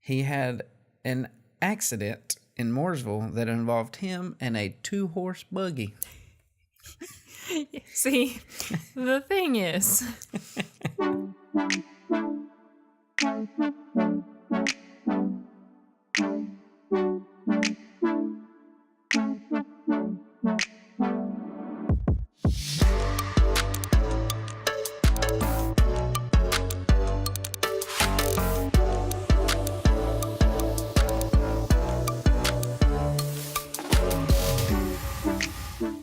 he had an accident in Mooresville that involved him and a 2-horse buggy. See, the thing is,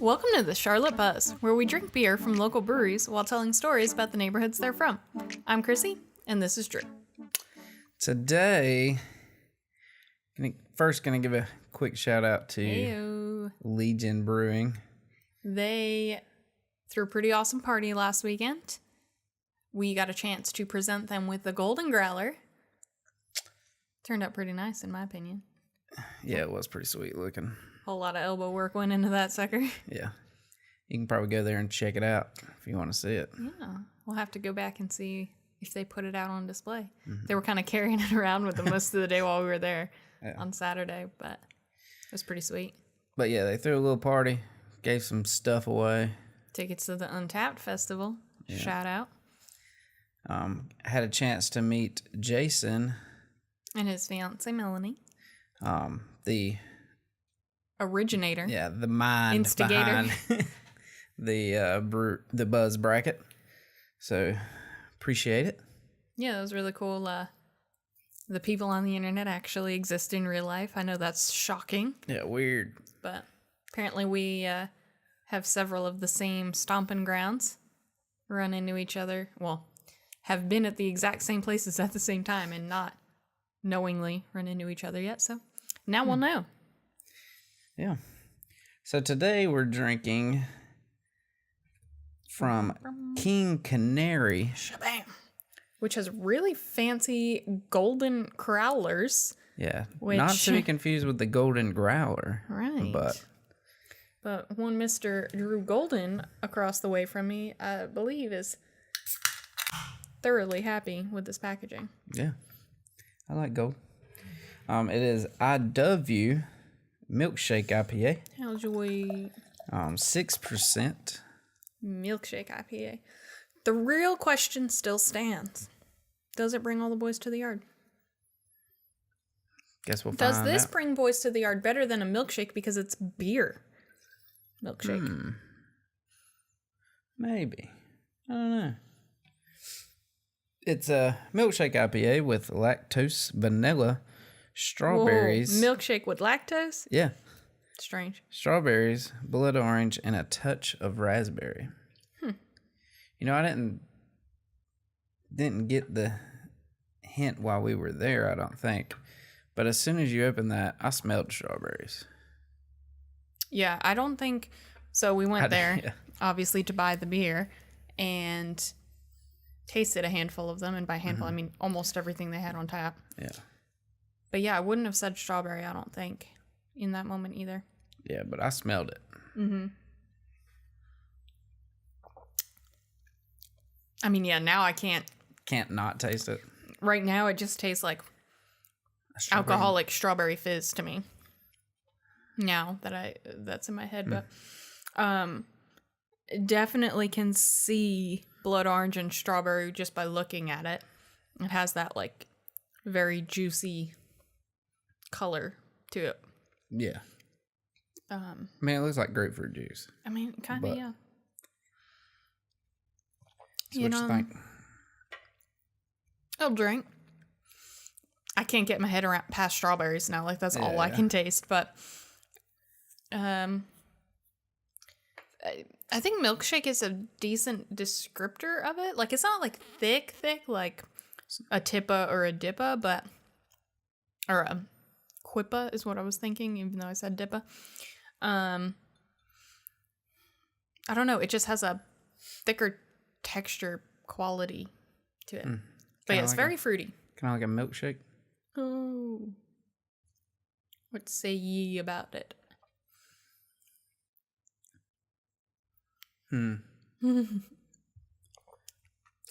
welcome to the Charlotte Buzz, where we drink beer from local breweries while telling stories about the neighborhoods they're from. I'm Chrissy, and this is Drew. Today, gonna give a quick shout out to Heyo. Legion Brewing. They threw a pretty awesome party last weekend. We got a chance to present them with the Golden Growler. Turned out pretty nice, in my opinion. Yeah, it was pretty sweet looking. Whole lot of elbow work went into that sucker. Yeah. You can probably go there and check it out if you want to see it. Yeah, we'll have to go back and see if they put it out on display. Mm-hmm. They were kind of carrying it around with them most of the day while we were there on Saturday, but it was pretty sweet. But yeah, they threw a little party, gave some stuff away. Tickets to the Untapped Festival. Yeah. Shout out. Had a chance to meet Jason. And his fiance, Melanie. The originator. Yeah, the mind instigator. Behind the Buzz bracket. So, appreciate it. Yeah, that was really cool. The people on the internet actually exist in real life. I know that's shocking. Yeah, weird. But apparently we have several of the same stomping grounds, run into each other. Well, have been at the exact same places at the same time and not knowingly run into each other yet. So, now we'll know. Yeah. So today we're drinking from King Canary. Shabam. Which has really fancy golden crowlers. Yeah. Not to be confused with the Golden Growler. Right. But one Mr. Drew Golden across the way from me, I believe, is thoroughly happy with this packaging. Yeah. I like gold. It is IW Milkshake IPA. How's your weight? 6%. Milkshake IPA. The real question still stands. Does it bring all the boys to the yard? Guess we'll find out. Does this bring boys to the yard better than a milkshake because it's beer? Milkshake. Maybe. I don't know. It's a milkshake IPA with lactose, vanilla, strawberries. Whoa, milkshake with lactose? Yeah. Strange. Strawberries, blood orange, and a touch of raspberry. You know, I didn't get the hint while we were there, I don't think. But as soon as you opened that, I smelled strawberries. Yeah, I don't think... So we went there, obviously, to buy the beer, and tasted a handful of them. And by handful, I mean almost everything they had on tap. Yeah. But yeah, I wouldn't have said strawberry, I don't think, in that moment either. Yeah, but I smelled it. Mm-hmm. I mean, yeah, now I can't not taste it. Right now, it just tastes like alcoholic strawberry fizz to me. Now that that's in my head, but definitely can see blood orange and strawberry just by looking at it. It has that like very juicy color to it. Yeah. I mean, it looks like grapefruit juice. I mean, kind of, yeah. So what you think? I'll drink. I can't get my head around past strawberries now. Like, that's all I can taste. But I think milkshake is a decent descriptor of it. Like, it's not like thick like a tippa or a dippa, but... Or a quippa is what I was thinking, even though I said dippa. I don't know. It just has a thicker texture quality to it. But yeah, it's very fruity. Kind of like a milkshake. Oh. What say ye about it? I'm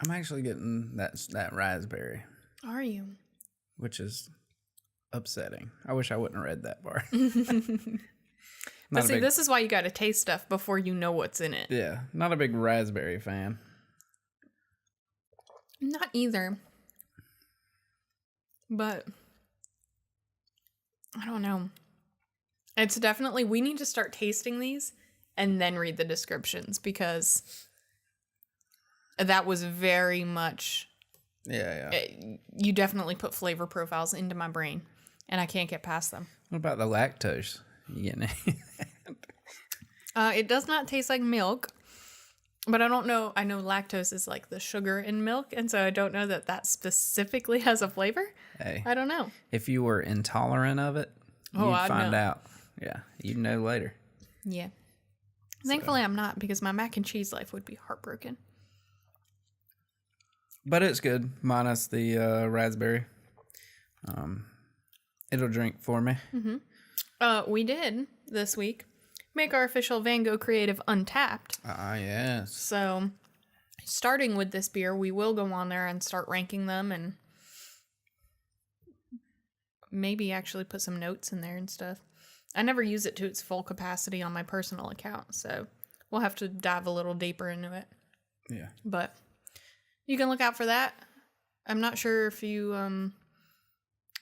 actually getting that raspberry. Are you? Which is upsetting. I wish I wouldn't have read that part. But see, this is why you got to taste stuff before you know what's in it. Yeah, not a big raspberry fan. Not either. But I don't know. It's definitely, we need to start tasting these and then read the descriptions, because that was very much... Yeah. You definitely put flavor profiles into my brain, and I can't get past them. What about the lactose? You getting it? It does not taste like milk, but I don't know. I know lactose is like the sugar in milk, and so I don't know that specifically has a flavor. Hey, I don't know. If you were intolerant of it, you'd find out. Yeah, you'd know later. Yeah. Thankfully, I'm not, because my mac and cheese life would be heartbroken. But it's good, minus the raspberry. It'll drink for me. Mm-hmm. We did, this week, make our official Van Gogh Creative Untapped. Yes. So, starting with this beer, we will go on there and start ranking them, and maybe actually put some notes in there and stuff. I never use it to its full capacity on my personal account, so we'll have to dive a little deeper into it. Yeah. But you can look out for that. I'm not sure if you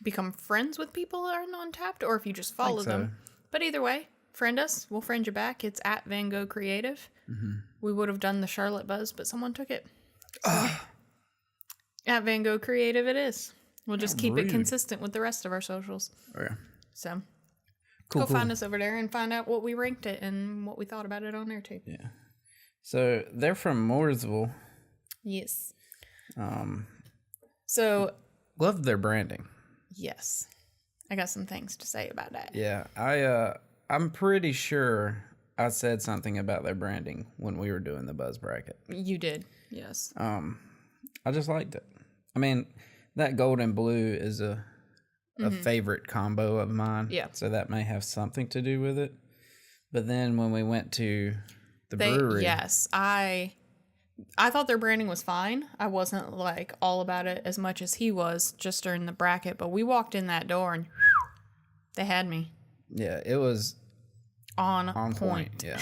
become friends with people that are on Untapped, or if you just follow them. But either way, friend us. We'll friend you back. It's at Van Gogh Creative. Mm-hmm. We would have done the Charlotte Buzz, but someone took it. So, at Van Gogh Creative it is. We'll just keep it consistent with the rest of our socials. Oh, yeah. So go find us over there and find out what we ranked it and what we thought about it on there too. Yeah. So they're from Mooresville. Yes. So loved their branding. Yes. I got some things to say about that. Yeah. I'm pretty sure I said something about their branding when we were doing the buzz bracket. You did. Yes. I just liked it. I mean, that gold and blue is a favorite combo of mine. Yeah. So that may have something to do with it. But then when we went to the brewery. Yes. I thought their branding was fine. I wasn't like all about it as much as he was just during the bracket. But we walked in that door and they had me. Yeah, it was on point. Yeah.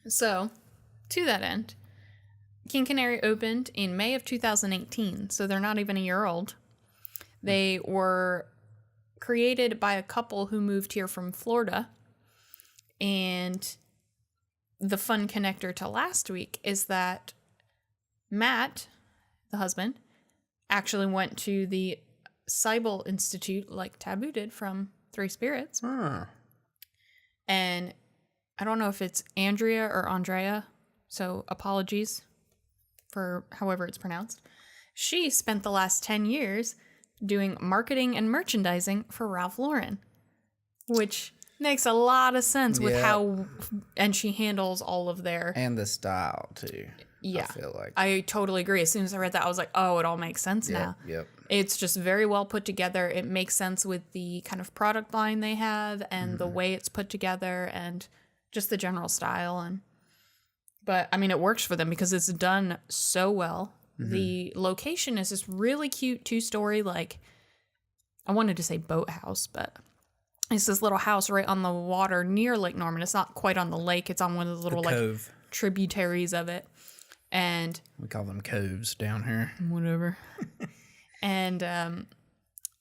So, to that end, King Canary opened in May of 2018, so they're not even a year old. They were created by a couple who moved here from Florida, and the fun connector to last week is that Matt, the husband, actually went to the Seibel Institute, like Taboo did from Three Spirits. And I don't know if it's Andrea or Andrea, so apologies for however it's pronounced. She spent the last 10 years doing marketing and merchandising for Ralph Lauren, which makes a lot of sense with how, and she handles all of their... And the style, too. Yeah. I feel like. I totally agree. As soon as I read that, I was like, oh, it all makes sense now. Yep. It's just very well put together. It makes sense with the kind of product line they have and the way it's put together and just the general style. But, I mean, it works for them because it's done so well. The location is this really cute 2-story, like, I wanted to say boathouse, but it's this little house right on the water near Lake Norman. It's not quite on the lake. It's on one of the little, like, tributaries of it. And we call them coves down here. Whatever. And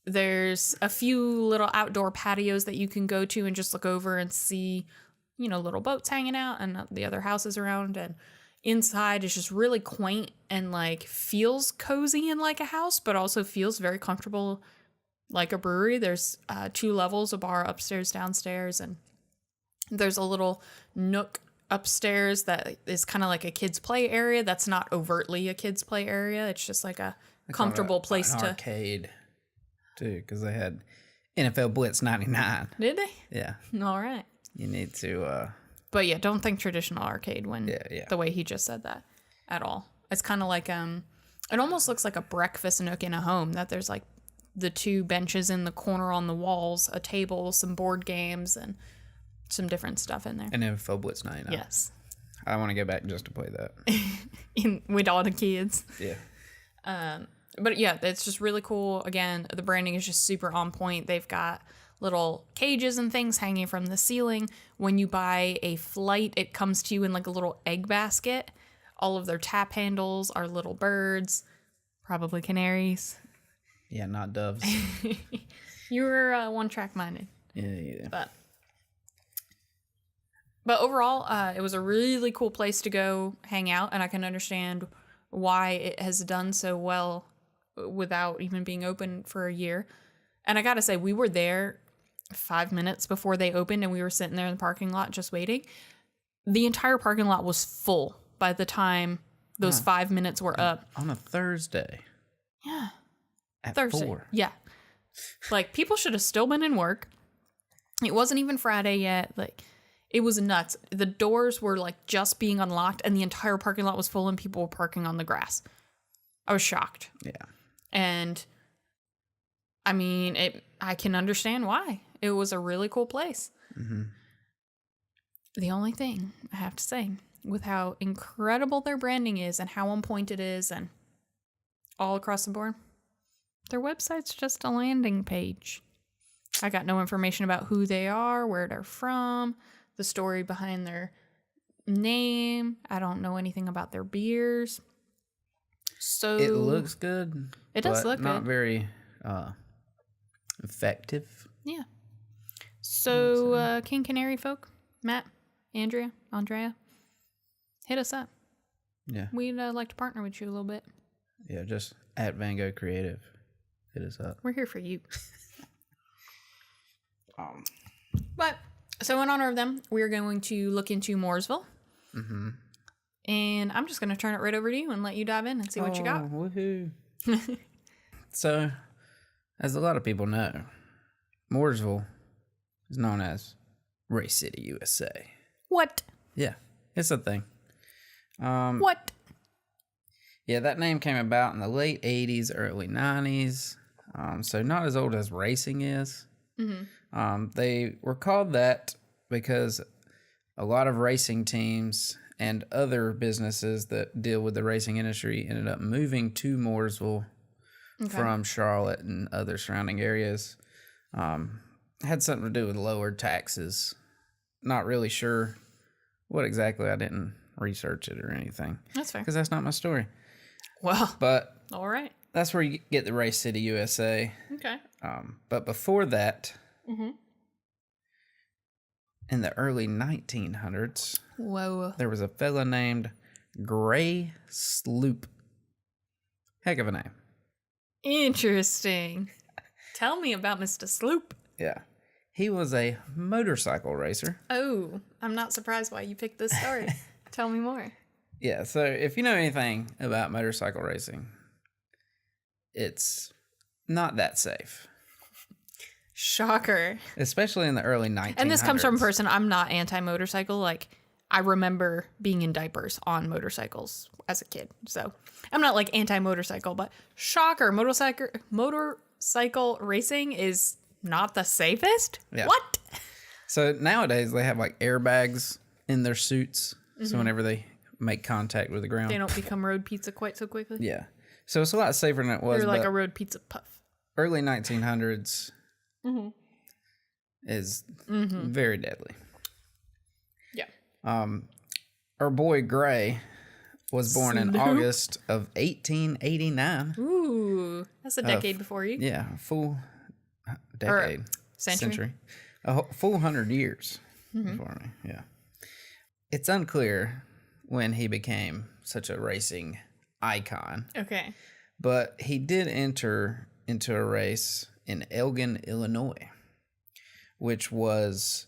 there's a few little outdoor patios that you can go to and just look over and see, you know, little boats hanging out and the other houses around. And inside is just really quaint and like feels cozy and like a house, but also feels very comfortable like a brewery. There's 2 levels, a bar upstairs, downstairs, and there's a little nook upstairs that is kind of like a kids play area. That's not overtly a kids play area. It's just like a comfortable place to arcade too, because they had NFL Blitz 99. Did they? Yeah. All right. You need to but yeah, don't think traditional arcade when the way he just said that at all. It's kind of like it almost looks like a breakfast nook in a home, that there's like the 2 benches in the corner on the walls, a table, some board games, and some different stuff in there. And NFL Blitz 99. Yes. I want to go back just to play that. With all the kids. Yeah. But yeah, it's just really cool. Again, the branding is just super on point. They've got little cages and things hanging from the ceiling. When you buy a flight, it comes to you in like a little egg basket. All of their tap handles are little birds, probably canaries. Yeah, not doves. You were one-track minded. Yeah. But overall, it was a really cool place to go hang out, and I can understand why it has done so well without even being open for a year. And I gotta say, we were there 5 minutes before they opened, and we were sitting there in the parking lot just waiting. The entire parking lot was full by the time those 5 minutes were up. On a Thursday. Yeah. At Thursday. 4. Yeah. Like, people should have still been in work. It wasn't even Friday yet. Like, it was nuts. The doors were like just being unlocked, and the entire parking lot was full, and people were parking on the grass. I was shocked. Yeah. And I mean, I can understand why. It was a really cool place. Mm-hmm. The only thing I have to say, with how incredible their branding is and how on point it is and all across the board, their website's just a landing page. I got no information about who they are, where they're from, the story behind their name. I don't know anything about their beers. So It looks good. It does but look not good. very effective. Yeah. So, King Canary folk, Matt, Andrea, hit us up. Yeah. We'd like to partner with you a little bit. Yeah, just at Van Gogh Creative. Hit us up. We're here for you. But, so in honor of them, we're going to look into Mooresville. Mm-hmm. And I'm just going to turn it right over to you and let you dive in and see what you got. Woohoo. So, as a lot of people know, Mooresville is known as Race City, USA. What? Yeah, it's a thing. What? Yeah, that name came about in the late 80s, early 90s. So not as old as racing is. Mm-hmm. They were called that because a lot of racing teams and other businesses that deal with the racing industry ended up moving to Mooresville from Charlotte and other surrounding areas. Had something to do with lower taxes. Not really sure what exactly. I didn't research it or anything. That's fair. Because that's not my story. Well, But all right. that's where you get the Race City, USA. Okay. But before that, Mm-hmm. in the early 1900s, Whoa. there was a fella named Gray Sloop. Heck of a name. Interesting. Tell me about Mr. Sloop. Yeah. He was a motorcycle racer. Oh, I'm not surprised why you picked this story. Tell me more. Yeah, so if you know anything about motorcycle racing, it's not that safe. Shocker. Especially in the early 1900s. And this comes from a person, I'm not anti-motorcycle. Like, I remember being in diapers on motorcycles as a kid. So, I'm not like anti-motorcycle, but shocker, motorcycle racing is not the safest? Yeah. What? So nowadays they have like airbags in their suits. So whenever they make contact with the ground. They don't become road pizza quite so quickly. Yeah. So it's a lot safer than it was. They're like but a road pizza puff. early 1900s is very deadly. Yeah. Our boy Gray was born in Sloop. August of 1889. Ooh, that's a decade before you. Yeah, full decade. Century. Full 100 years before me. Yeah. It's unclear when he became such a racing icon, Okay. but he did enter into a race in Elgin, Illinois, which was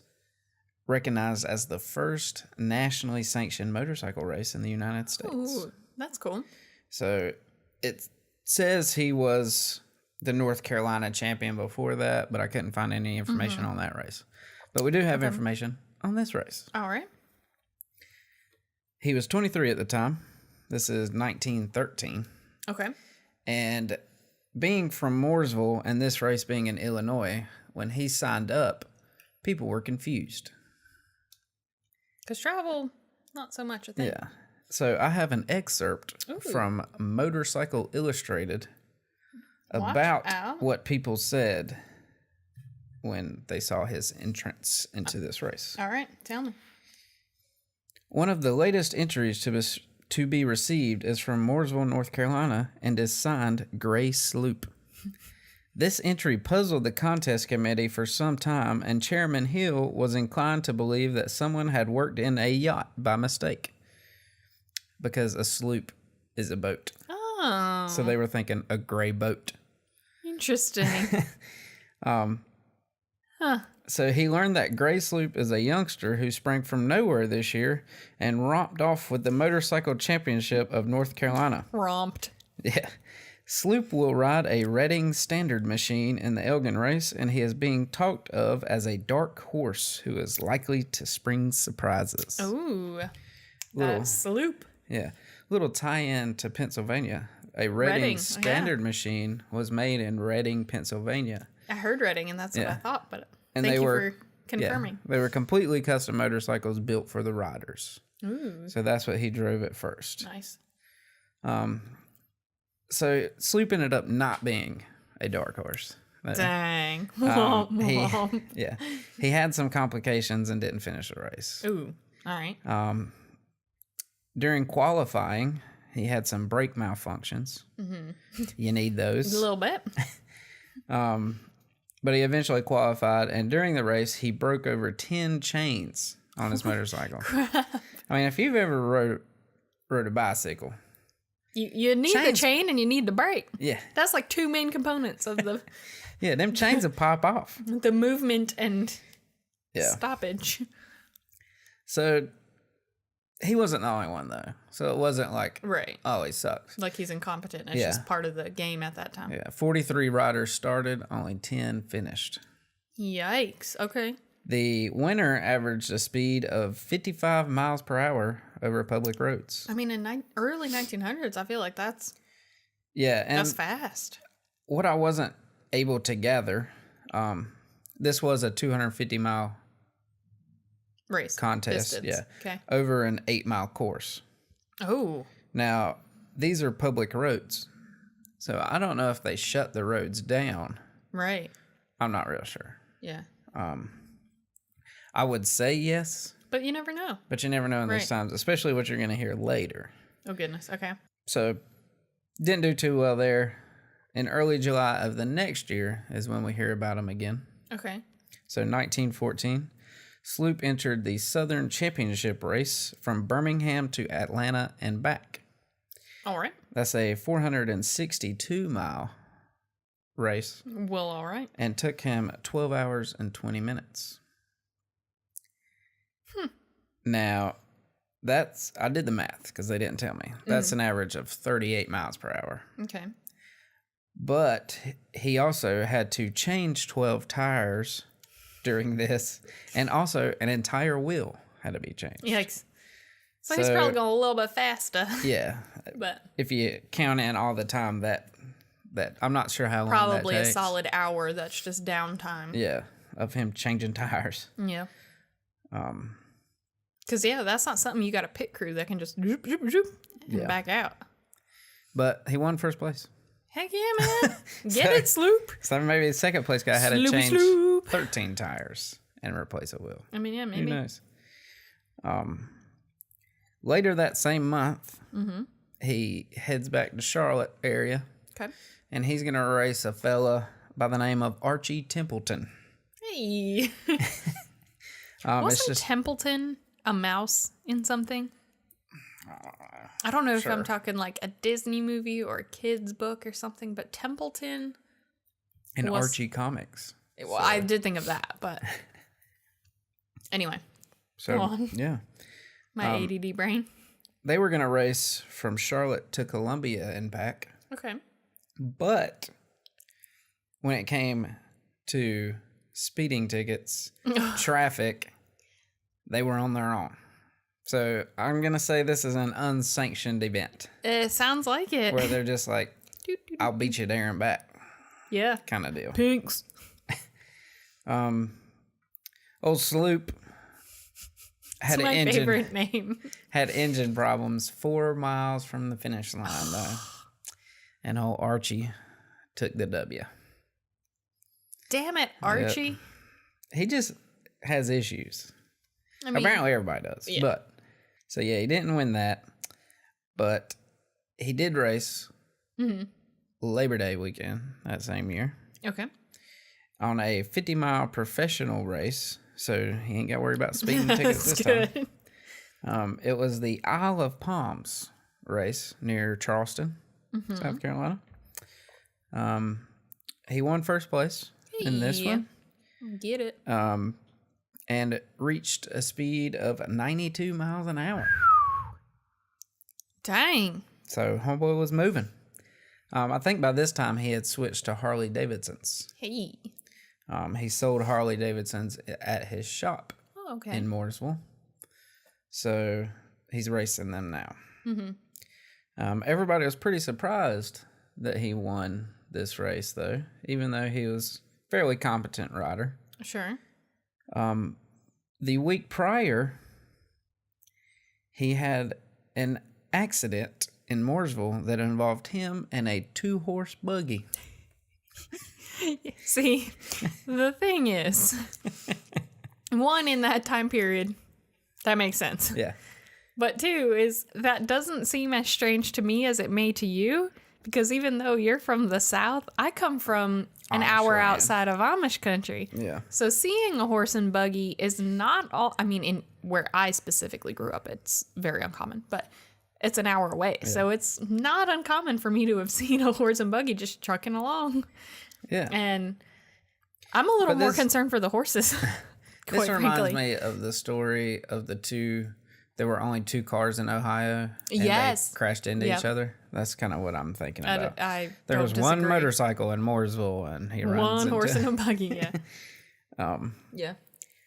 recognized as the first nationally sanctioned motorcycle race in the United States. Ooh, that's cool. So it says he was the North Carolina champion before that, but I couldn't find any information on that race. But we do have information on this race. All right. He was 23 at the time. This is 1913. Okay. And being from Mooresville and this race being in Illinois, when he signed up, people were confused. Because travel, not so much a thing. Yeah. So I have an excerpt from Motorcycle Illustrated about out. what people said when they saw his entrance into this race. All right, tell me. One of the latest entries to be received is from Mooresville, North Carolina, and is signed Gray Sloop. This entry puzzled the contest committee for some time, and Chairman Hill was inclined to believe that someone had worked in a yacht by mistake, because a sloop is a boat. Oh. So they were thinking a gray boat. Interesting. So he learned that Gray Sloop is a youngster who sprang from nowhere this year and romped off with the motorcycle championship of North Carolina. Romped. Yeah. Sloop will ride a Reading Standard machine in the Elgin race, and he is being talked of as a dark horse who is likely to spring surprises. Ooh. That's Sloop. Yeah. Little tie-in to Pennsylvania. A Reading Standard machine was made in Reading, Pennsylvania. I heard Reading, and that's what I thought, but and thank they you were, for confirming. Yeah, they were completely custom motorcycles built for the riders. Ooh. So that's what he drove at first. Nice. So Sloop ended up not being a dark horse. Dang. He had some complications and didn't finish the race. Ooh. All right. During qualifying, he had some brake malfunctions. Mm-hmm. You need those. A little bit. But he eventually qualified, and during the race, he broke over 10 chains on his motorcycle. Crap. I mean, if you've ever rode a bicycle, you need the chain and you need the brake. Yeah. That's like two main components of the... Yeah, them chains will pop off. The movement and stoppage. So he wasn't the only one, though. So it wasn't like, oh, he sucks. Like he's incompetent. It's just part of the game at that time. Yeah, 43 riders started, only 10 finished. Yikes. Okay. The winner averaged a speed of 55 miles per hour over public roads. I mean, in early 1900s, I feel like that's... Yeah, and that's fast. What I wasn't able to gather, this was a 250-mile race contest. Distance. Yeah. Okay. Over an 8-mile course. Oh. Now, these are public roads. So I don't know if they shut the roads down. Right. I'm not real sure. Yeah. I would say yes. But you never know. But you never know in these times, especially what you're going to hear later. Oh, goodness. Okay. So, didn't do too well there. In early July of the next year is when we hear about him again. Okay. So, 1914, Sloop entered the Southern Championship race from Birmingham to Atlanta and back. All right. That's a 462-mile race. Well, all right. And took him 12 hours and 20 minutes. Now, I did the math because they didn't tell me. That's an average of 38 miles per hour. Okay. But he also had to change 12 tires during this, and also an entire wheel had to be changed. Yikes. So he's probably going a little bit faster. Yeah. But if you count in all the time that I'm not sure how long probably that takes. a solid hour that's just downtime. Yeah, of him changing tires. Yeah. Because, that's not something you got a pit crew that can just zoop, zoop, zoop, and back out. But he won first place. Heck yeah, man. Get it, Sloop. So maybe the second place guy had to change 13 tires and replace a wheel. I mean, yeah, maybe. Who knows? Later that same month, he heads back to Charlotte area. Okay. And he's going to race a fella by the name of Archie Templeton. Hey. Wasn't Templeton a mouse in something? I don't know if I'm talking like a Disney movie or a kid's book or something, but Templeton in Archie comics. Well, I did think of that, but anyway. So, go on. Yeah. My ADD brain. They were going to race from Charlotte to Columbia and back. Okay. But when it came to speeding tickets, traffic, they were on their own. So I'm going to say this is an unsanctioned event. It sounds like it. Where they're just like, I'll beat you there and back. Yeah. Kind of deal. Pinks. Old Sloop had That's my favorite name. Had engine problems 4 miles from the finish line, though. And old Archie took the W. Damn it, Archie. Yep. He just has issues. I mean, apparently everybody does. Yeah. But so yeah, he didn't win that. But he did race Labor Day weekend that same year. Okay. On a 50-mile professional race. So he ain't got to worry about speeding tickets this good. time. It was the Isle of Palms race near Charleston, South Carolina. He won first place in this one. Get it. And reached a speed of 92 miles an hour. Dang. So homeboy was moving. I think by this time he had switched to Harley Davidsons. Hey. He sold Harley Davidsons at his shop in Mooresville. So he's racing them now. Everybody was pretty surprised that he won this race, though, even though he was a fairly competent rider. Sure. The week prior, he had an accident in Mooresville that involved him and a 2-horse buggy. See, the thing is, one, in that time period, that makes sense. Yeah. But two, is that doesn't seem as strange to me as it may to you, because even though you're from the South, I come from an hour outside of Amish country. Yeah. So seeing a horse and buggy is not all, I mean, in where I specifically grew up, it's very uncommon, but it's an hour away. Yeah. So it's not uncommon for me to have seen a horse and buggy just trucking along. Yeah. And I'm a little more concerned for the horses. This reminds me of the story of the two. There were only 2 cars in Ohio. And they crashed into each other. That's kind of what I'm thinking about. There was one motorcycle in Mooresville, and he runs into... One horse and a buggy, yeah. Yeah.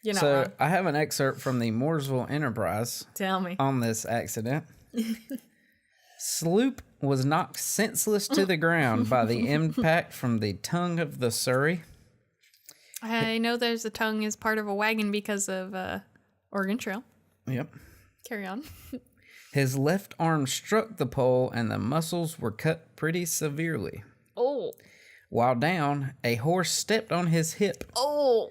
You're not wrong. I have an excerpt from the Mooresville Enterprise. Tell me. On this accident. Sloop was knocked senseless to the ground by the impact from the tongue of the Surrey. I know there's a tongue as part of a wagon because of Oregon Trail. Yep. Carry on. His left arm struck the pole and the muscles were cut pretty severely. Oh. While down, a horse stepped on his hip. Oh.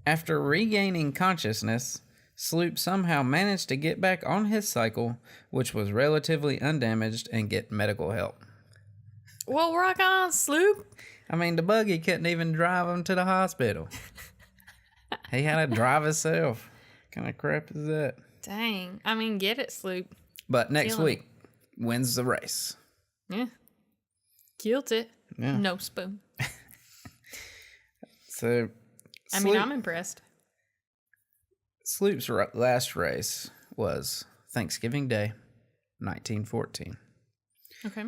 After regaining consciousness, Sloop somehow managed to get back on his cycle, which was relatively undamaged, and get medical help. Well, rock on, Sloop. I mean, the buggy couldn't even drive him to the hospital. He had to drive himself. What kind of crap is that? Dang. I mean, get it, Sloop. But next week, wins the race. Yeah. Killed it. Yeah. No spoon. So, I mean, I'm impressed. Sloop's last race was Thanksgiving Day, 1914. Okay.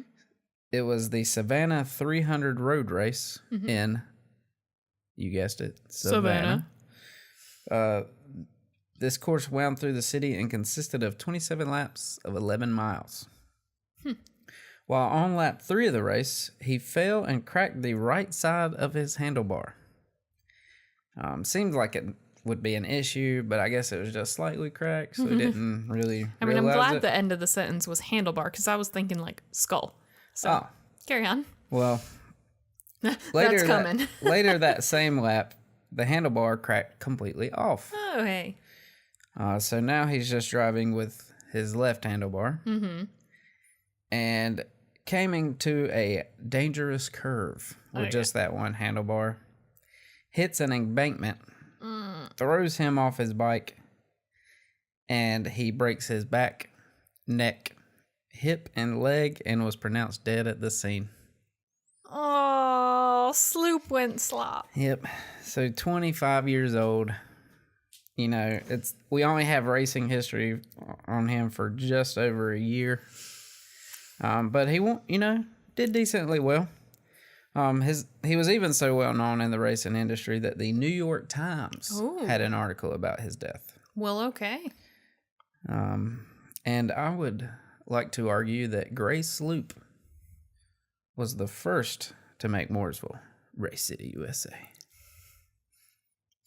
It was the Savannah 300 road race in, you guessed it, Savannah. This course wound through the city and consisted of 27 laps of 11 miles. While on lap 3 of the race, he fell and cracked the right side of his handlebar. Seemed like it would be an issue, but I guess it was just slightly cracked, so he didn't really I mean, I'm glad it. the end of the sentence was handlebar, because I was thinking, like, skull. So, carry on. Well, That's coming. Later that same lap, the handlebar cracked completely off. Oh, hey. So now he's just driving with his left handlebar. And coming to a dangerous curve with just that one handlebar. Hits an embankment. Throws him off his bike. And he breaks his back, neck, hip, and leg and was pronounced dead at the scene. Oh, Sloop went slop. Yep. So 25 years old. You know, we only have racing history on him for just over a year. But he did decently well. He was even so well known in the racing industry that the New York Times had an article about his death. Well, okay. And I would like to argue that Gray Sloop was the first to make Mooresville Race City, USA.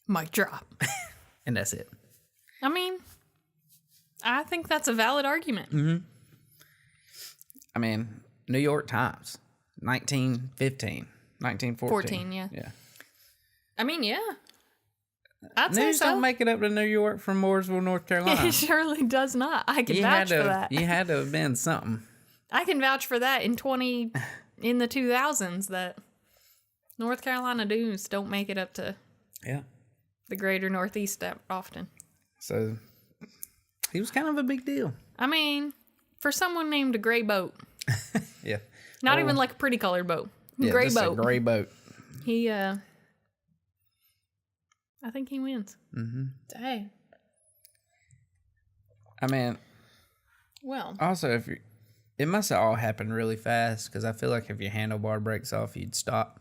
Mic drop. And that's it. I mean, I think that's a valid argument. I mean, New York Times, 1915. 1914. yeah. Yeah. I mean, yeah. I'd say News so. don't make it up to New York from Mooresville, North Carolina. It surely does not. I can vouch for that. You had to have been something. I can vouch for that in the 2000s that North Carolina news don't make it up to the greater Northeast that often. So he was kind of a big deal. I mean, for someone named a gray boat. Yeah. Not even like a pretty colored boat. Yeah, Gray just boat. a gray boat. He, I think he wins. Mm-hmm. Dang. I mean, well. Also, it must have all happened really fast because I feel like if your handlebar breaks off, you'd stop.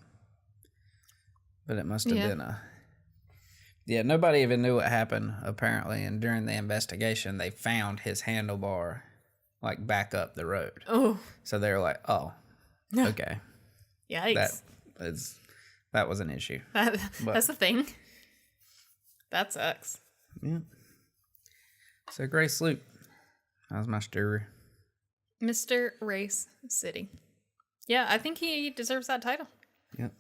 But it must have been nobody even knew what happened, apparently. And during the investigation, they found his handlebar, like, back up the road. Oh. So they were like, oh, okay. Yikes. That was an issue. That's the thing. That sucks. Yeah. So, Grace Sloop. That was my story. Mr. Race City. Yeah, I think he deserves that title. Yep.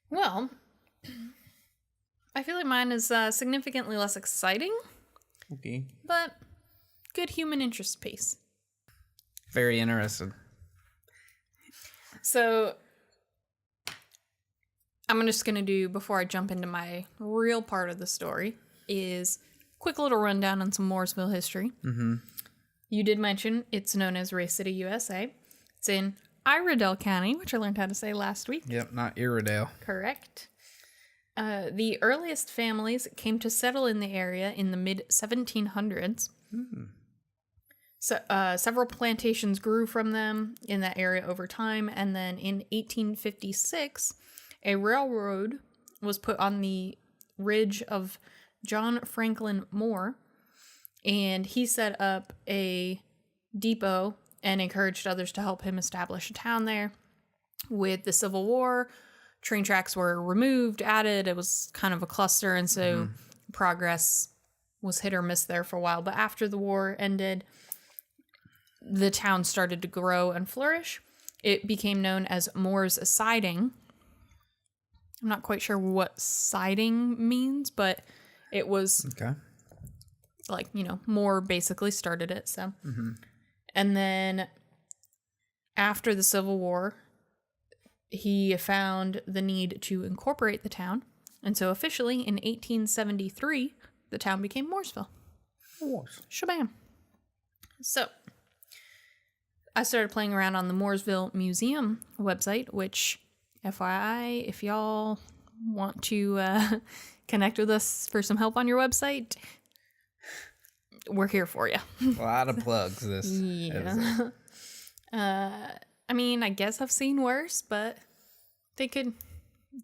Well, I feel like mine is significantly less exciting. Okay. But good human interest piece. Very interesting. So, I'm just going to do, before I jump into my real part of the story, is quick little rundown on some Mooresville history. Mm-hmm. You did mention it's known as Race City, USA. It's in Iredell County, which I learned how to say last week. Yep, not Iredell. Correct. The earliest families came to settle in the area in the mid-1700s. Mm-hmm. So, several plantations grew from them in that area over time, and then in 1856, a railroad was put on the ridge of John Franklin Moore, and he set up a depot and encouraged others to help him establish a town there. With the Civil War, train tracks were removed, added. It was kind of a cluster, and so progress was hit or miss there for a while. But after the war ended, the town started to grow and flourish. It became known as Moore's Siding. I'm not quite sure what siding means, but it was like, Moore basically started it. So, and then after the Civil War, he found the need to incorporate the town. And so officially in 1873, the town became Mooresville. Shabam. So I started playing around on the Mooresville Museum website, which, FYI, if y'all want to connect with us for some help on your website, we're here for you. A lot of plugs this. Yeah. I mean, I guess I've seen worse, but they could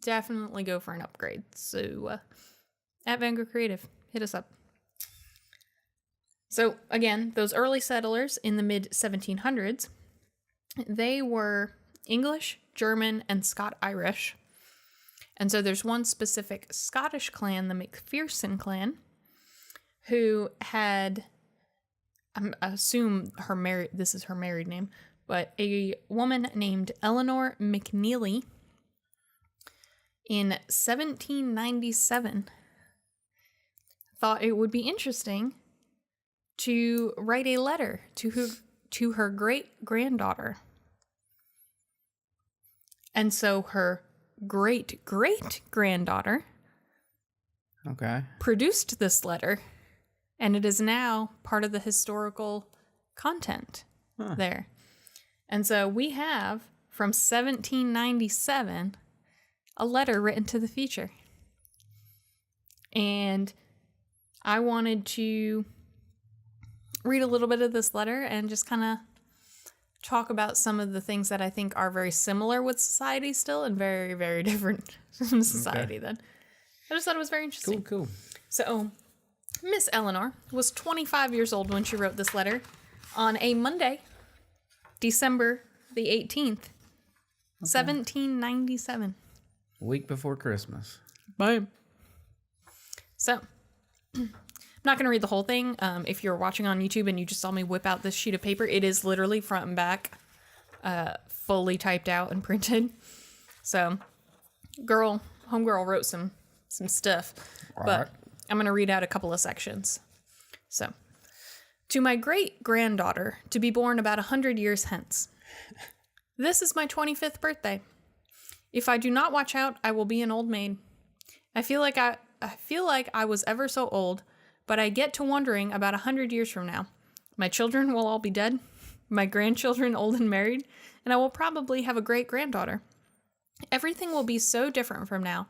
definitely go for an upgrade. So, at Vanguard Creative, hit us up. So, again, those early settlers in the mid-1700s, they were English, German, and Scot-Irish. And so there's one specific Scottish clan, the McPherson clan, who had, I assume this is her married name, but a woman named Eleanor McNeely in 1797 thought it would be interesting to write a letter to her great-granddaughter. And so her great-great-granddaughter produced this letter, and it is now part of the historical content there. And so we have, from 1797, a letter written to the future. And I wanted to read a little bit of this letter and just kind of talk about some of the things that I think are very similar with society still and very, very different from society then. I just thought it was very interesting. Cool. So, Miss Eleanor was 25 years old when she wrote this letter on a Monday, December the 18th, 1797. Week before Christmas. Bam. So, I'm not going to read the whole thing. If you're watching on YouTube and you just saw me whip out this sheet of paper, it is literally front and back, fully typed out and printed. So, homegirl wrote some stuff, but right. I'm going to read out a couple of sections. So, to my great-granddaughter, to be born about 100 years hence. This is my 25th birthday. If I do not watch out, I will be an old maid. I feel like I was ever so old, but I get to wondering about 100 years from now. My children will all be dead, my grandchildren old and married, and I will probably have a great-granddaughter. Everything will be so different from now.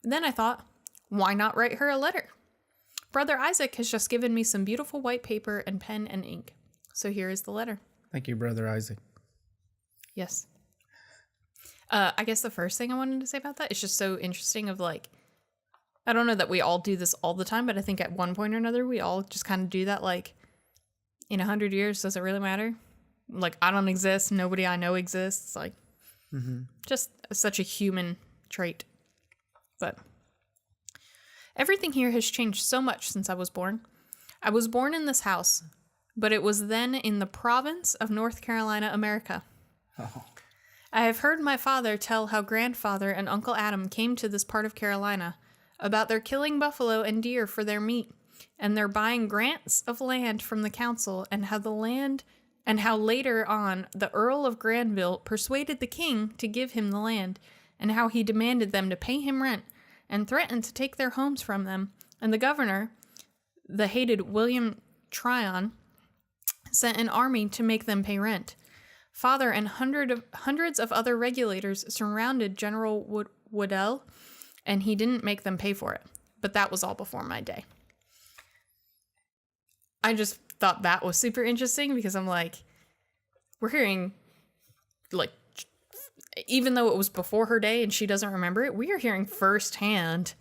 And then I thought, why not write her a letter? Brother Isaac has just given me some beautiful white paper and pen and ink. So here is the letter. Thank you, Brother Isaac. Yes. I guess the first thing I wanted to say about that is just so interesting of like, I don't know that we all do this all the time, but I think at one point or another, we all just kind of do that. Like, in 100 years, does it really matter? Like, I don't exist. Nobody I know exists. Like, just such a human trait. But everything here has changed so much since I was born. I was born in this house, but it was then in the province of North Carolina, America. Oh. I have heard my father tell how grandfather and Uncle Adam came to this part of Carolina, about their killing buffalo and deer for their meat, and their buying grants of land from the council, and how later on the Earl of Granville persuaded the king to give him the land, and how he demanded them to pay him rent, and threatened to take their homes from them, and the governor, the hated William Tryon, sent an army to make them pay rent. Father and hundreds of other regulators surrounded General Woodell, and he didn't make them pay for it. But that was all before my day. I just thought that was super interesting because I'm like, we're hearing, like, even though it was before her day and she doesn't remember it, we are hearing firsthand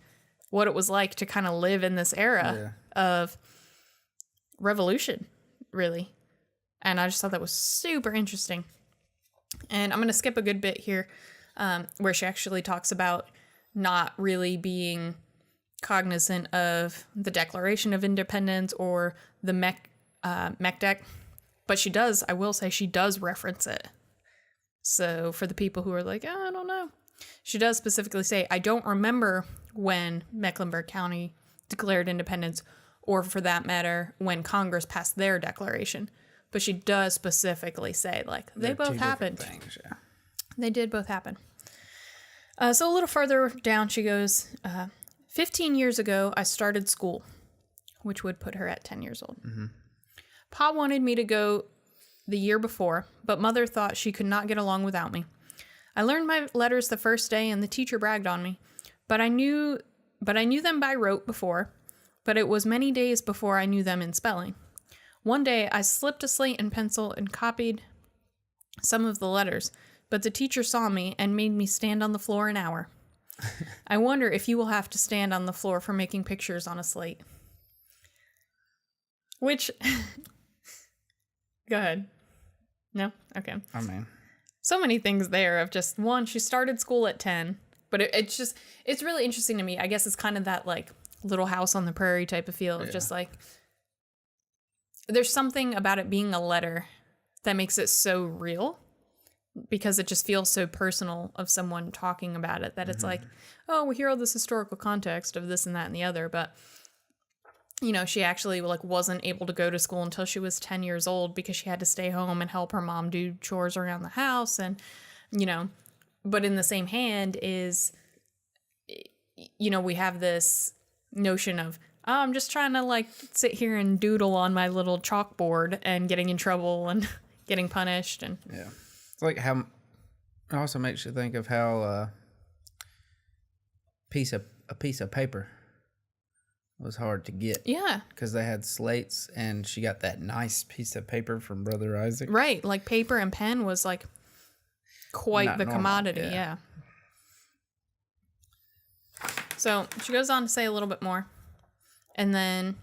what it was like to kind of live in this era of revolution, really. And I just thought that was super interesting. And I'm going to skip a good bit here where she actually talks about not really being cognizant of the Declaration of Independence or the MECDEC. But she does, I will say, she does reference it. So for the people who are like, oh, I don't know. She does specifically say, I don't remember when Mecklenburg County declared independence, or for that matter, when Congress passed their declaration. But she does specifically say, like, they both happened. Things, yeah. They did both happen. So a little further down, she goes, 15 years ago, I started school, which would put her at 10 years old. Mm-hmm. Pa wanted me to go the year before, but Mother thought she could not get along without me. I learned my letters the first day, and the teacher bragged on me. But I knew them by rote before, but it was many days before I knew them in spelling. One day, I slipped a slate and pencil and copied some of the letters, but the teacher saw me and made me stand on the floor an hour. I wonder if you will have to stand on the floor for making pictures on a slate. Which... Go ahead. No? Okay. I mean... So many things there of just, one, she started school at 10, but it's really interesting to me. I guess it's kind of that, like, Little House on the Prairie type of feel of just, like... There's something about it being a letter that makes it so real because it just feels so personal of someone talking about it that it's like, oh, we hear all this historical context of this and that and the other, but you know, she actually like wasn't able to go to school until she was 10 years old because she had to stay home and help her mom do chores around the house. And, you know, but in the same hand is, you know, we have this notion of, oh, I'm just trying to like sit here and doodle on my little chalkboard and getting in trouble and getting punished. And yeah, it's like how it also makes you think of how a piece of paper was hard to get. Yeah, because they had slates, and she got that nice piece of paper from Brother Isaac. Right, like paper and pen was like quite Not the normal, commodity. Yeah. So she goes on to say a little bit more. And then,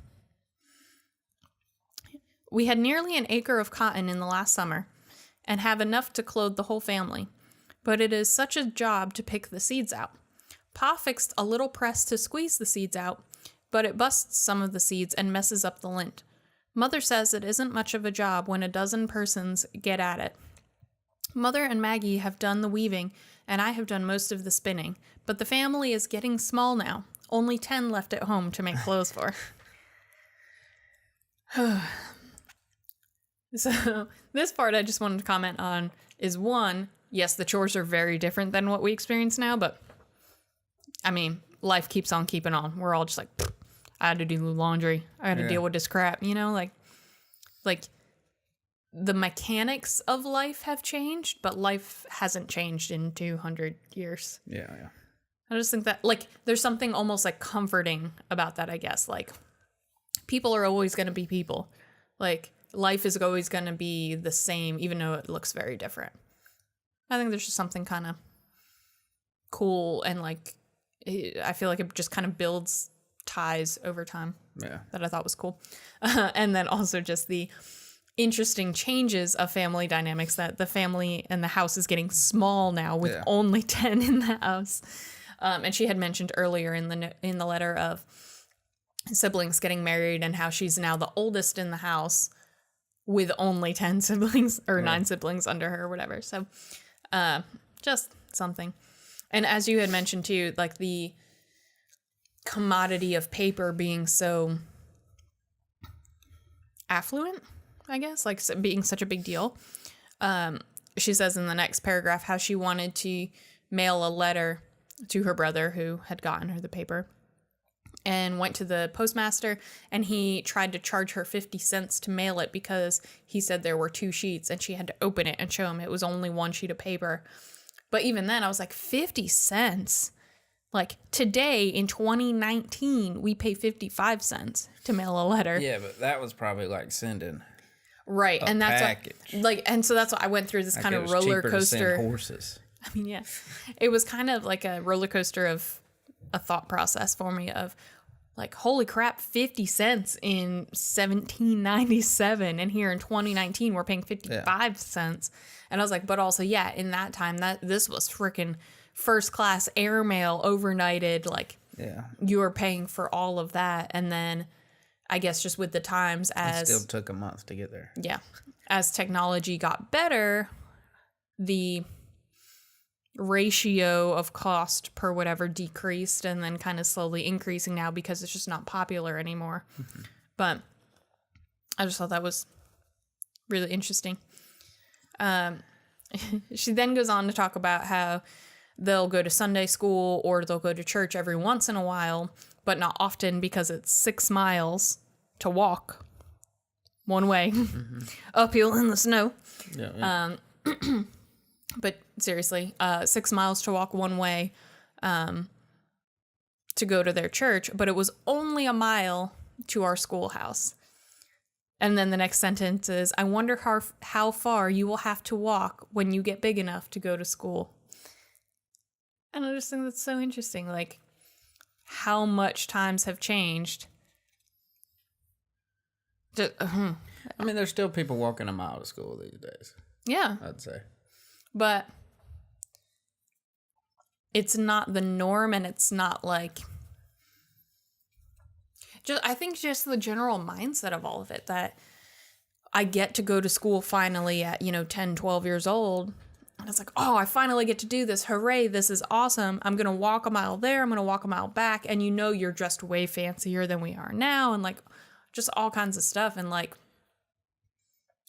we had nearly an acre of cotton in the last summer and have enough to clothe the whole family. But it is such a job to pick the seeds out. Pa fixed a little press to squeeze the seeds out, but it busts some of the seeds and messes up the lint. Mother says it isn't much of a job when a dozen persons get at it. Mother and Maggie have done the weaving and I have done most of the spinning, but the family is getting small now. Only 10 left at home to make clothes for. So this part I just wanted to comment on is one, yes, the chores are very different than what we experience now, but I mean, life keeps on keeping on. We're all just like, I had to do laundry. I had to deal with this crap, you know, like the mechanics of life have changed, but life hasn't changed in 200 years. Yeah. I just think that, like, there's something almost, like, comforting about that, I guess. Like, people are always going to be people. Like, life is always going to be the same, even though it looks very different. I think there's just something kind of cool and, like, I feel like it just kind of builds ties over time. Yeah. That I thought was cool. And then also just the interesting changes of family dynamics, that the family and the house is getting small now with only 10 in the house. And she had mentioned earlier in the letter of siblings getting married and how she's now the oldest in the house with only 10 siblings or 9 siblings under her or whatever. So just something. And as you had mentioned too, like the commodity of paper being so affluent, I guess, like being such a big deal. She says in the next paragraph how she wanted to mail a letter to her brother who had gotten her the paper, and went to the postmaster, and he tried to charge her 50 cents to mail it because he said there were 2 sheets and she had to open it and show him it was only 1 sheet of paper. But even then I was like, 50 cents? Like, today in 2019, we pay 55 cents to mail a letter. Yeah, but that was probably like sending right, and that's package. And so that's why I went through this kind of roller coaster. Horses. I mean, yeah, it was kind of like a roller coaster of a thought process for me of like, holy crap, 50 cents in 1797, and here in 2019 we're paying 55 cents. And I was like, but also, yeah, in that time, that this was freaking first class airmail, overnighted, like you were paying for all of that. And then I guess just with the times, as it still took a month to get there. Yeah, as technology got better, the ratio of cost per whatever decreased, and then kind of slowly increasing now because it's just not popular anymore. But I just thought that was really interesting. She then goes on to talk about how they'll go to Sunday school or they'll go to church every once in a while, but not often because it's 6 miles to walk one way uphill in the snow. But seriously, 6 miles to walk one way to go to their church, but it was only a mile to our schoolhouse. And then the next sentence is, I wonder how far you will have to walk when you get big enough to go to school. And I just think that's so interesting, like how much times have changed. I mean, there's still people walking a mile to school these days. Yeah. I'd say. But it's not the norm, and it's not like... I think just the general mindset of all of it, that I get to go to school finally at, 10, 12 years old. And it's like, oh, I finally get to do this. Hooray, this is awesome. I'm going to walk a mile there. I'm going to walk a mile back. And you're dressed way fancier than we are now. And like, just all kinds of stuff. And like,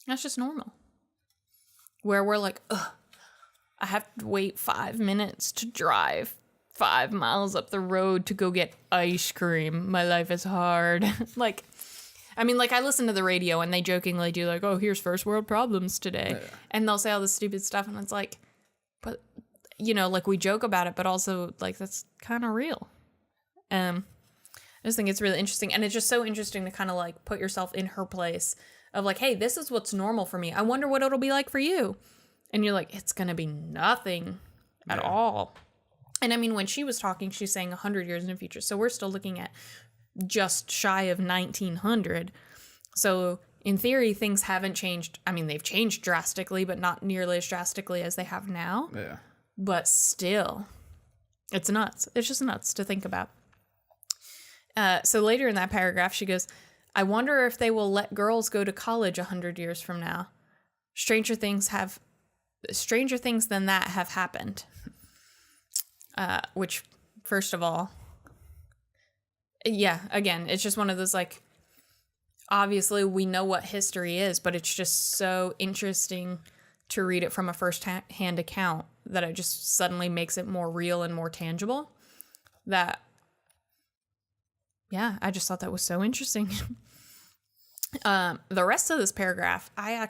that's just normal. Where we're like, ugh, I have to wait 5 minutes to drive 5 miles up the road to go get ice cream. My life is hard. Like, I mean, like, I listen to the radio and they jokingly do like, oh, here's first world problems today. Yeah. And they'll say all this stupid stuff. And it's like, but, like we joke about it, but also like, that's kind of real. I just think it's really interesting. And it's just so interesting to kind of like put yourself in her place of like, hey, this is what's normal for me. I wonder what it'll be like for you. And you're like, it's going to be nothing at all. And I mean, when she was talking, she's saying 100 years in the future. So we're still looking at just shy of 1900. So in theory, things haven't changed. I mean, they've changed drastically, but not nearly as drastically as they have now. Yeah. But still, it's nuts. It's just nuts to think about. So later in that paragraph, she goes, I wonder if they will let girls go to college 100 years from now. Stranger things than that have happened. which, first of all, yeah, again, it's just one of those, like, obviously we know what history is, but it's just so interesting to read it from a first-hand account that it just suddenly makes it more real and more tangible. That, yeah, I just thought that was so interesting. The rest of this paragraph, I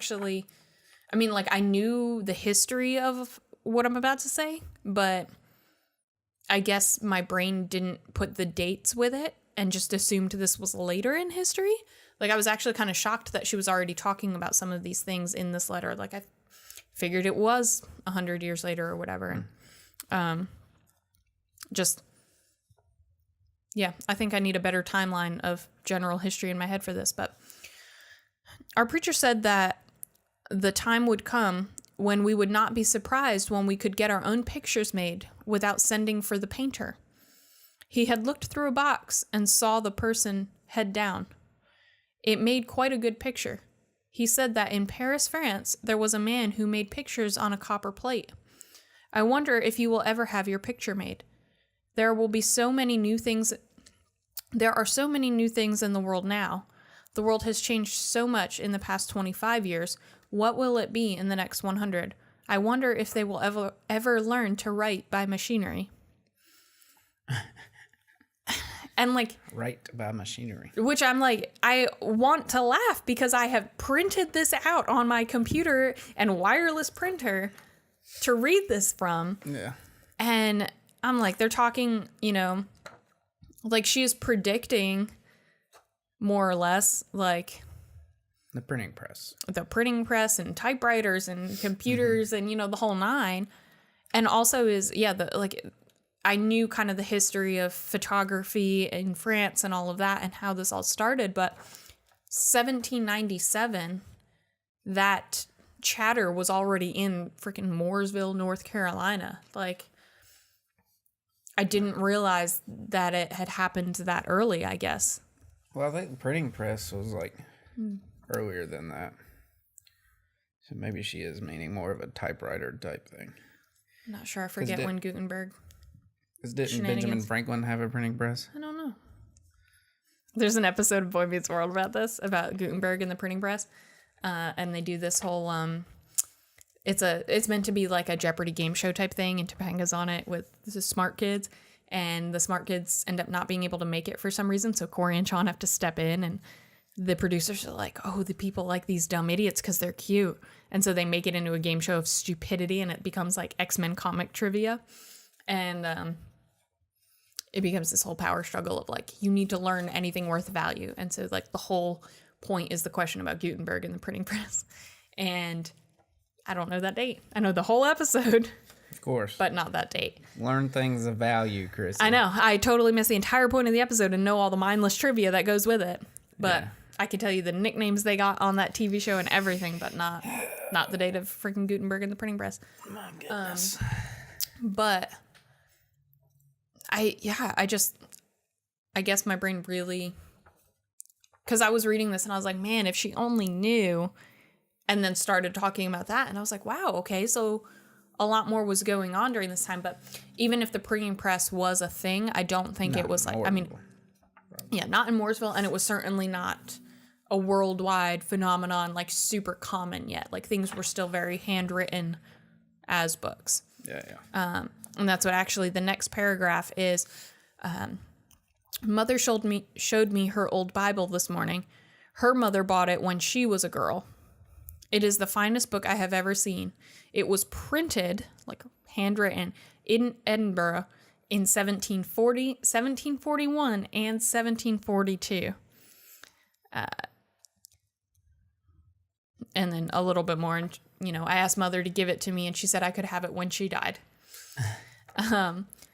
knew the history of what I'm about to say, but I guess my brain didn't put the dates with it and just assumed this was later in history. Like, I was actually kind of shocked that she was already talking about some of these things in this letter. Like, I figured it was 100 years later or whatever. And yeah, I think I need a better timeline of general history in my head for this. But our preacher said that the time would come when we would not be surprised when we could get our own pictures made without sending for the painter. He had looked through a box and saw the person head down. It made quite a good picture. He said that in Paris, France, there was a man who made pictures on a copper plate. I wonder if you will ever have your picture made. There are so many new things in the world now. The world has changed so much in the past 25 years. What will it be in the next 100? I wonder if they will ever learn to write by machinery. And like, write by machinery. Which I'm like, I want to laugh because I have printed this out on my computer and wireless printer to read this from. Yeah. And I'm like, they're talking, like she is predicting more or less like the printing press and typewriters and computers and, the whole nine. And also I knew kind of the history of photography in France and all of that and how this all started, but 1797, that chatter was already in freaking Mooresville, North Carolina. Like, I didn't realize that it had happened that early, I guess. Well, I think the printing press was like earlier than that. So maybe she is meaning more of a typewriter type thing. I'm not sure. I forget when Gutenberg. Because didn't Benjamin Franklin have a printing press? I don't know. There's an episode of Boy Meets World about this, about Gutenberg and the printing press. And they do this whole, it's meant to be like a Jeopardy game show type thing, and Topanga's on it with the smart kids. And the smart kids end up not being able to make it for some reason, so Corey and Sean have to step in, and the producers are like, oh, the people like these dumb idiots because they're cute. And so they make it into a game show of stupidity, and it becomes like X-Men comic trivia. And it becomes this whole power struggle of like, you need to learn anything worth value. And so like the whole point is the question about Gutenberg and the printing press. And I don't know that date. I know the whole episode. Of course. But not that date. Learn things of value, Chris. I know. I totally missed the entire point of the episode and know all the mindless trivia that goes with it. But yeah. I can tell you the nicknames they got on that TV show and everything, but not the date of freaking Gutenberg and the printing press. My goodness. But I guess my brain really, because I was reading this and I was like, man, if she only knew, and then started talking about that, and I was like, wow, okay, so a lot more was going on during this time. But even if the printing press was a thing, I don't think it was like, I mean, yeah, not in Mooresville, and it was certainly not a worldwide phenomenon, like super common yet. Like things were still very handwritten as books. Yeah. And that's what actually the next paragraph is. Mother showed me her old Bible this morning. Her mother bought it when she was a girl. It is the finest book I have ever seen. It was printed, like handwritten, in Edinburgh in 1740, 1741, and 1742. And then a little bit more, and I asked Mother to give it to me, and she said I could have it when she died.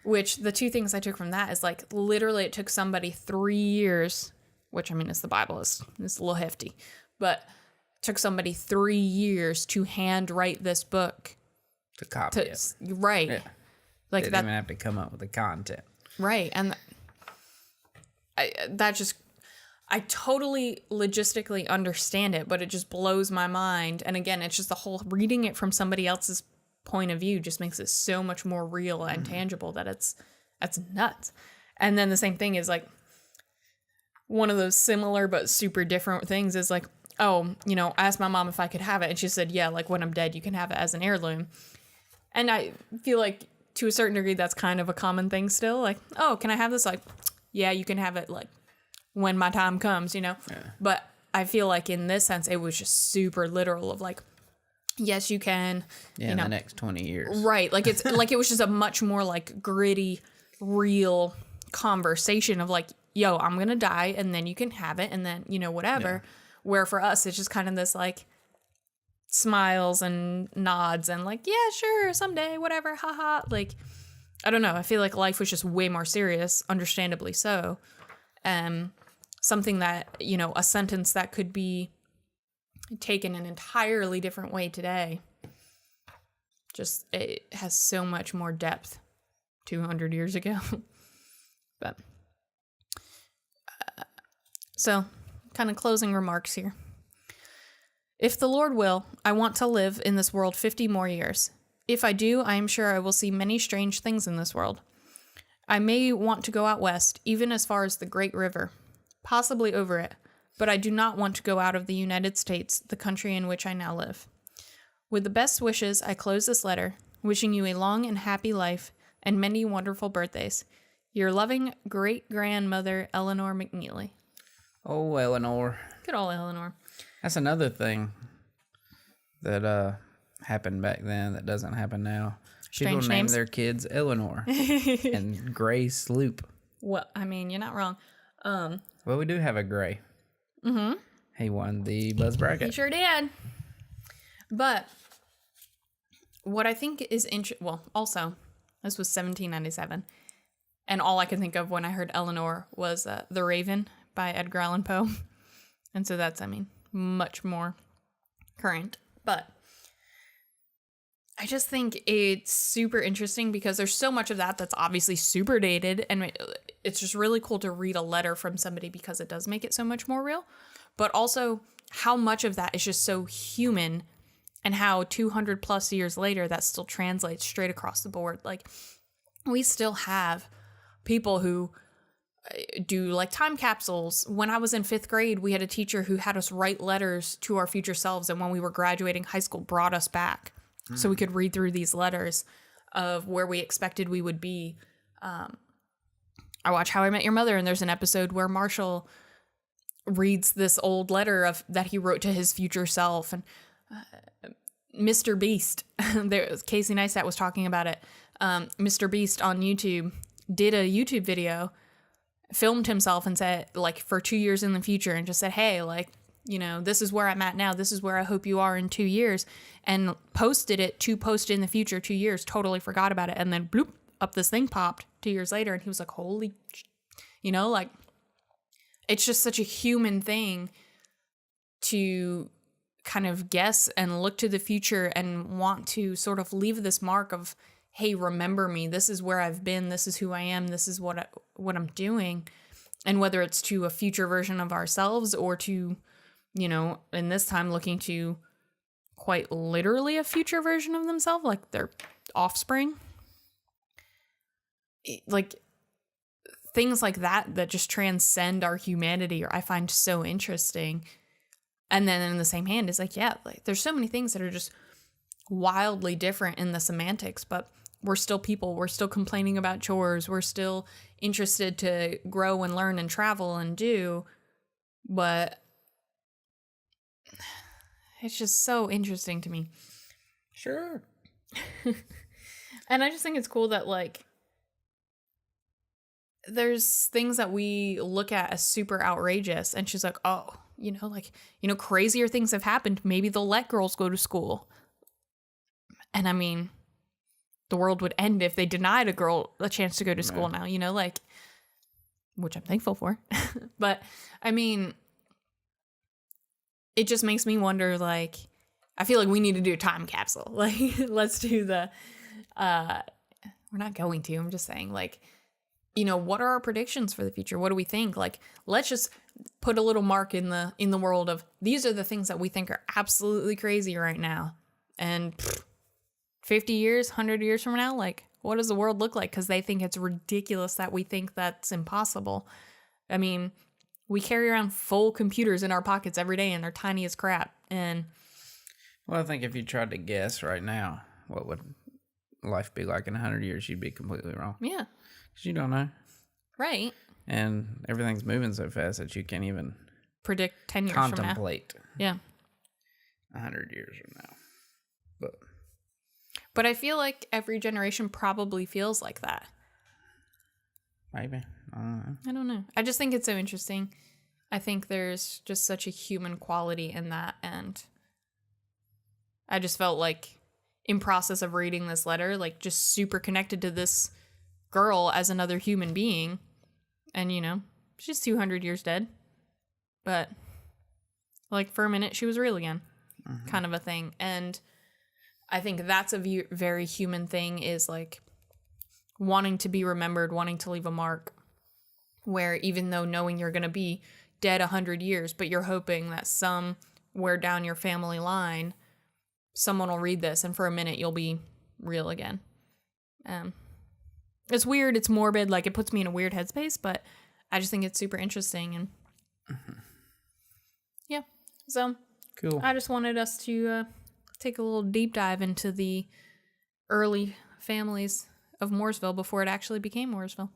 Which the two things I took from that is like literally it took somebody 3 years, which I mean it's the Bible, it's a little hefty, but it took somebody 3 years to handwrite this book. To copy it. Right. Yeah. Like they that. didn't even have to come up with the content. Right. And I totally logistically understand it, but it just blows my mind. And again, it's just the whole reading it from somebody else's point of view just makes it so much more real and tangible that that's nuts. And then the same thing is like one of those similar but super different things is like, oh, you know, I asked my mom if I could have it, and she said, yeah, like when I'm dead, you can have it as an heirloom. And I feel like to a certain degree, that's kind of a common thing still. Like, oh, can I have this? Like, yeah, you can have it like when my time comes, you know? Yeah. But I feel like in this sense, it was just super literal of like, yes, you can. Yeah, in the next 20 years. Right. Like it's like it was just a much more like gritty, real conversation of like, yo, I'm going to die and then you can have it and then, you know, whatever. Yeah. Where for us, it's just kind of this like smiles and nods and like, yeah, sure, someday, whatever, haha. Like, I don't know. I feel like life was just way more serious, understandably so. Something that, you know, a sentence that could be taken an entirely different way today. Just, it has so much more depth 200 years ago. But, so, kind of closing remarks here. If the Lord will, I want to live in this world 50 more years. If I do, I am sure I will see many strange things in this world. I may want to go out west, even as far as the Great River, possibly over it, but I do not want to go out of the United States, the country in which I now live. With the best wishes, I close this letter, wishing you a long and happy life and many wonderful birthdays. Your loving great-grandmother, Eleanor McNeely. Oh, Eleanor. Good old Eleanor. That's another thing that happened back then that doesn't happen now. Strange People name names. their kids Eleanor and Gray Sloop. Well, I mean, you're not wrong. Well, we do have a Gray. Mm-hmm. He won the Buzz Bracket. He sure did. But what I think is well, also, this was 1797. And all I could think of when I heard Eleanor was The Raven by Edgar Allan Poe. And so that's, I mean, much more current. But I just think it's super interesting because there's so much of that that's obviously super dated. And it's just really cool to read a letter from somebody because it does make it so much more real. But also how much of that is just so human and how 200 plus years later that still translates straight across the board. Like, we still have people who do like time capsules. When I was in 5th grade, we had a teacher who had us write letters to our future selves, and when we were graduating high school, brought us back so we could read through these letters of where we expected we would be. I watch How I Met Your Mother, and there's an episode where Marshall reads this old letter that he wrote to his future self, and Mr. Beast, Casey Neistat was talking about it. Mr. Beast on YouTube did a YouTube video, filmed himself and said, like, for 2 years in the future, and just said, hey, like, you know, this is where I'm at now. This is where I hope you are in 2 years. And posted it to post in the future 2 years, totally forgot about it. And then bloop, up this thing popped 2 years later. And he was like, holy, you know, like, it's just such a human thing to kind of guess and look to the future and want to sort of leave this mark of, hey, remember me. This is where I've been. This is who I am. This is what I'm doing. And whether it's to a future version of ourselves or to, you know, in this time looking to quite literally a future version of themselves, like their offspring. Like things like that just transcend our humanity, or I find so interesting. And then in the same hand, it's like, yeah, like there's so many things that are just wildly different in the semantics, but we're still people. We're still complaining about chores. We're still interested to grow and learn and travel and do. But it's just so interesting to me. Sure. And I just think it's cool that, like, there's things that we look at as super outrageous. And she's like, oh, you know, like, you know, crazier things have happened. Maybe they'll let girls go to school. And I mean, the world would end if they denied a girl a chance to go to school now, you know, like, which I'm thankful for. But I mean, it just makes me wonder, like, I feel like we need to do a time capsule. Like, let's do the, we're not going to, I'm just saying, like, you know, what are our predictions for the future? What do we think? Like, let's just put a little mark in the world of, these are the things that we think are absolutely crazy right now. And 50 years, 100 years from now, like, what does the world look like? Because they think it's ridiculous that we think that's impossible. I mean, we carry around full computers in our pockets every day, and they're tiny as crap. And well, I think if you tried to guess right now, what would life be like in 100 years, you'd be completely wrong. Yeah. Because you don't know. Right. And everything's moving so fast that you can't even predict 10 years from now. Contemplate. Yeah. 100 years from now. But I feel like every generation probably feels like that. Maybe. I don't know. I just think it's so interesting. I think there's just such a human quality in that. And I just felt like in process of reading this letter, like just super connected to this girl as another human being. And, you know, she's 200 years dead. But like for a minute, she was real again. Kind of a thing. And I think that's a very human thing, is like wanting to be remembered, wanting to leave a mark, where even though knowing you're going to be dead 100 years, but you're hoping that somewhere down your family line, someone will read this and for a minute you'll be real again. It's weird. It's morbid. Like, it puts me in a weird headspace, but I just think it's super interesting. And yeah, so cool. I just wanted us to take a little deep dive into the early families of Mooresville before it actually became Mooresville.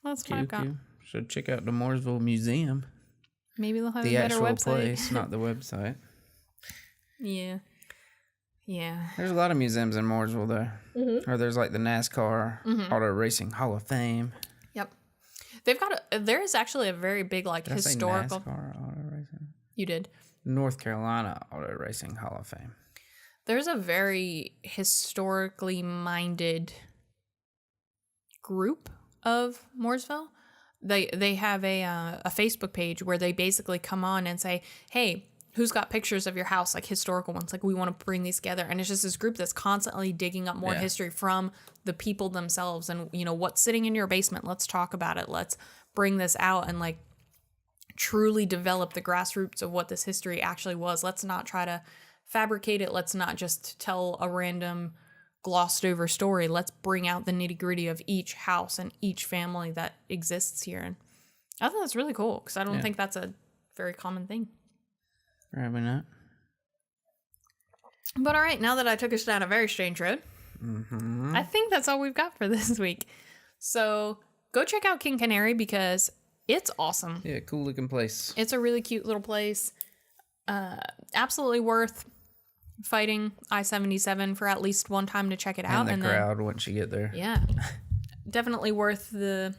That's what I've got. So check out the Mooresville Museum. Maybe they'll have a better website. The actual place, not the website. Yeah. Yeah. There's a lot of museums in Mooresville, though. Or there's like the NASCAR Auto Racing Hall of Fame. Yep. They've got there is actually a very big, like, Did historical. I say NASCAR Auto Racing? You did. North Carolina Auto Racing Hall of Fame. There's a very historically minded group of Mooresville. They have a Facebook page where they basically come on and say, hey, who's got pictures of your house, like historical ones? Like, we want to bring these together. And it's just this group that's constantly digging up more history from the people themselves. And, you know, what's sitting in your basement? Let's talk about it. Let's bring this out and, like, truly develop the grassroots of what this history actually was. Let's not try to fabricate it. Let's not just tell a random glossed over story. Let's bring out the nitty gritty of each house and each family that exists here. And I think that's really cool, because I don't think that's a very common thing. Probably not. But all right, now that I took us down a very strange road, I think that's all we've got for this week. So go check out King Canary, because it's awesome. Yeah, cool looking place. It's a really cute little place. Absolutely worth fighting I-77 for at least one time to check it out. And the crowd once you get there. Yeah. Definitely worth the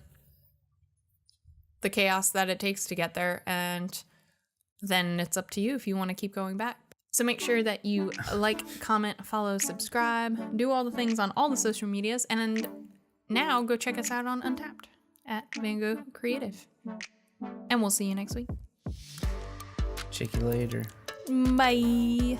chaos that it takes to get there. And then it's up to you if you want to keep going back. So make sure that you like, comment, follow, subscribe, do all the things on all the social medias. And now go check us out on Untapped at Van Gogh Creative. And we'll see you next week. Check you later. Bye.